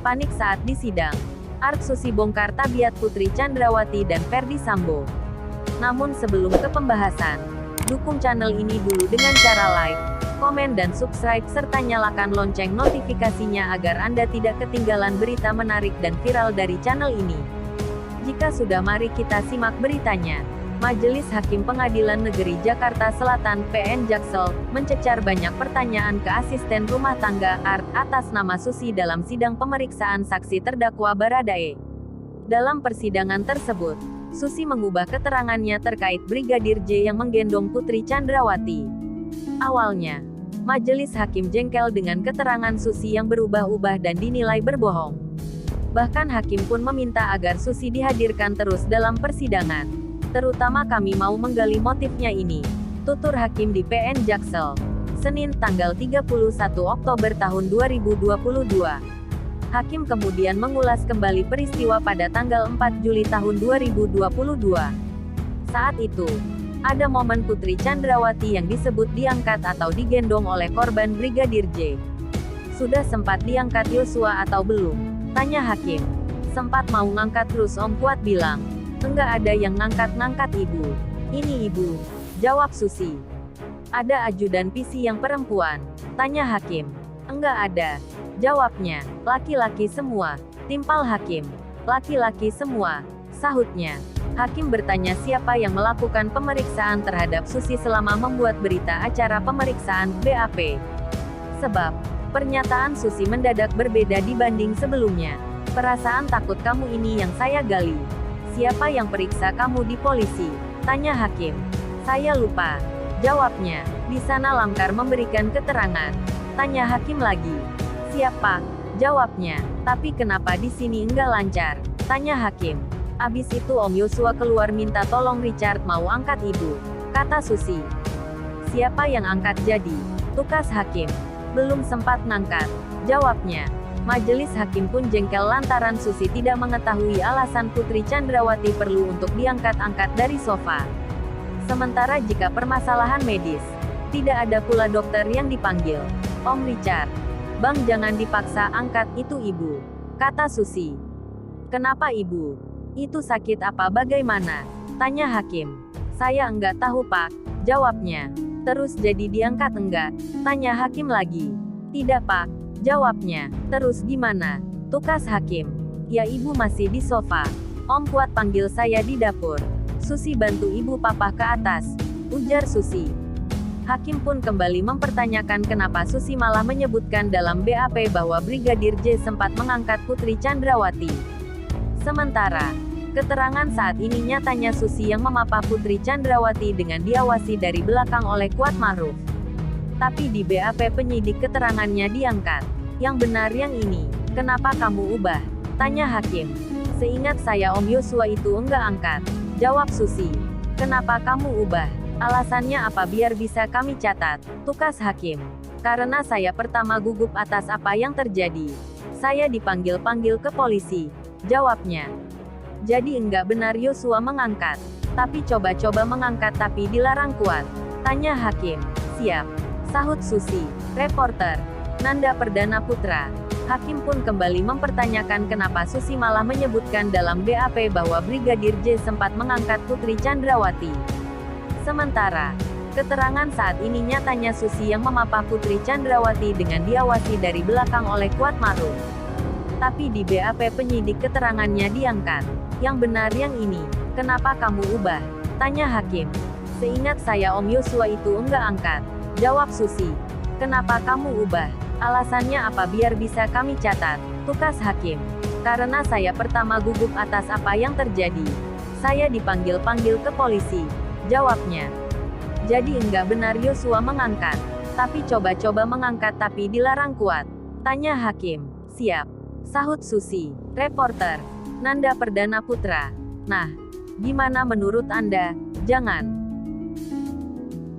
panik saat di sidang. Art Susi bongkar tabiat Putri Chandrawati dan Ferdy Sambo. Namun sebelum ke pembahasan, dukung channel ini dulu dengan cara like, komen dan subscribe serta nyalakan lonceng notifikasinya agar Anda tidak ketinggalan berita menarik dan viral dari channel ini. Jika sudah, mari kita simak beritanya. Majelis Hakim Pengadilan Negeri Jakarta Selatan (PN Jaksel) mencecar banyak pertanyaan ke asisten rumah tangga Art atas nama Susi dalam sidang pemeriksaan saksi terdakwa Baradae. Dalam persidangan tersebut, Susi mengubah keterangannya terkait Brigadir J yang menggendong Putri Chandrawati. Awalnya, majelis hakim jengkel dengan keterangan Susi yang berubah-ubah dan dinilai berbohong. Bahkan hakim pun meminta agar Susi dihadirkan terus dalam persidangan. Terutama kami mau menggali motifnya ini, tutur hakim di PN Jaksel, Senin tanggal 31 Oktober tahun 2022. Hakim kemudian mengulas kembali peristiwa pada tanggal 4 Juli tahun 2022. Saat itu, ada momen Putri Chandrawati yang disebut diangkat atau digendong oleh korban Brigadir J. Sudah sempat diangkat Yosua atau belum? Tanya hakim. Sempat mau ngangkat terus Om Kuat bilang, enggak ada yang ngangkat-ngangkat ibu. Ini ibu. Jawab Susi. Ada ajudan PC yang perempuan? Tanya hakim. Enggak ada. Jawabnya. Laki-laki semua. Timpal hakim. Laki-laki semua. Sahutnya. Hakim bertanya siapa yang melakukan pemeriksaan terhadap Susi selama membuat berita acara pemeriksaan BAP. Sebab pernyataan Susi mendadak berbeda dibanding sebelumnya. Perasaan takut kamu ini yang saya gali. Siapa yang periksa kamu di polisi? Tanya hakim. Saya lupa. Jawabnya. Di sana Lamkar memberikan keterangan. Tanya hakim lagi. Siapa? Jawabnya. Tapi kenapa di sini enggak lancar? Tanya hakim. Abis itu Om Yosua keluar minta tolong Richard mau angkat ibu. Kata Susi. Siapa yang angkat jadi? Tukas hakim. Belum sempat ngangkat. Jawabnya. Majelis hakim pun jengkel lantaran Susi tidak mengetahui alasan Putri Chandrawati perlu untuk diangkat-angkat dari sofa. Sementara jika permasalahan medis, tidak ada pula dokter yang dipanggil. Om Richard, Bang jangan dipaksa angkat itu ibu. Kata Susi. Kenapa ibu? Itu sakit apa bagaimana? Tanya hakim. Saya enggak tahu pak. Jawabnya. Terus jadi diangkat enggak? Tanya hakim lagi. Tidak pak. Jawabnya. Terus gimana? Tukas hakim. Ya ibu masih di sofa. Om Kuat panggil saya di dapur. Susi bantu ibu papah ke atas. Ujar Susi. Hakim pun kembali mempertanyakan kenapa Susi malah menyebutkan dalam BAP bahwa Brigadir J sempat mengangkat Putri Chandrawati. Sementara, keterangan saat ini nyatanya Susi yang memapah Putri Chandrawati dengan diawasi dari belakang oleh Kuat Maruf. Tapi di BAP penyidik keterangannya diangkat. Yang benar yang ini. Kenapa kamu ubah? Tanya hakim. Seingat saya Om Yosua itu enggak angkat. Jawab Susi. Kenapa kamu ubah? Alasannya apa biar bisa kami catat? Tukas hakim. Karena saya pertama gugup atas apa yang terjadi. Saya dipanggil-panggil ke polisi. Jawabnya. Jadi enggak benar Yosua mengangkat. Tapi coba-coba mengangkat tapi dilarang Kuat. Tanya hakim. Siap. Sahut Susi. Reporter Nanda Perdana Putra. Hakim pun kembali mempertanyakan kenapa Susi malah menyebutkan dalam BAP bahwa Brigadir J sempat mengangkat Putri Chandrawati. Sementara, keterangan saat ini nyatanya Susi yang memapah Putri Chandrawati dengan diawasi dari belakang oleh Kuat Maruf. Tapi di BAP penyidik keterangannya diangkat. Yang benar yang ini. Kenapa kamu ubah? Tanya hakim. Seingat saya Om Yosua itu enggak angkat. Jawab Susi. Kenapa kamu ubah? Alasannya apa biar bisa kami catat? Tukas hakim. Karena saya pertama gugup atas apa yang terjadi. Saya dipanggil-panggil ke polisi. Jawabnya. Jadi enggak benar Yosua mengangkat. Tapi coba-coba mengangkat tapi dilarang Kuat. Tanya hakim. Siap. Sahut Susi. Reporter Nanda Perdana Putra. Nah, gimana menurut Anda? Jangan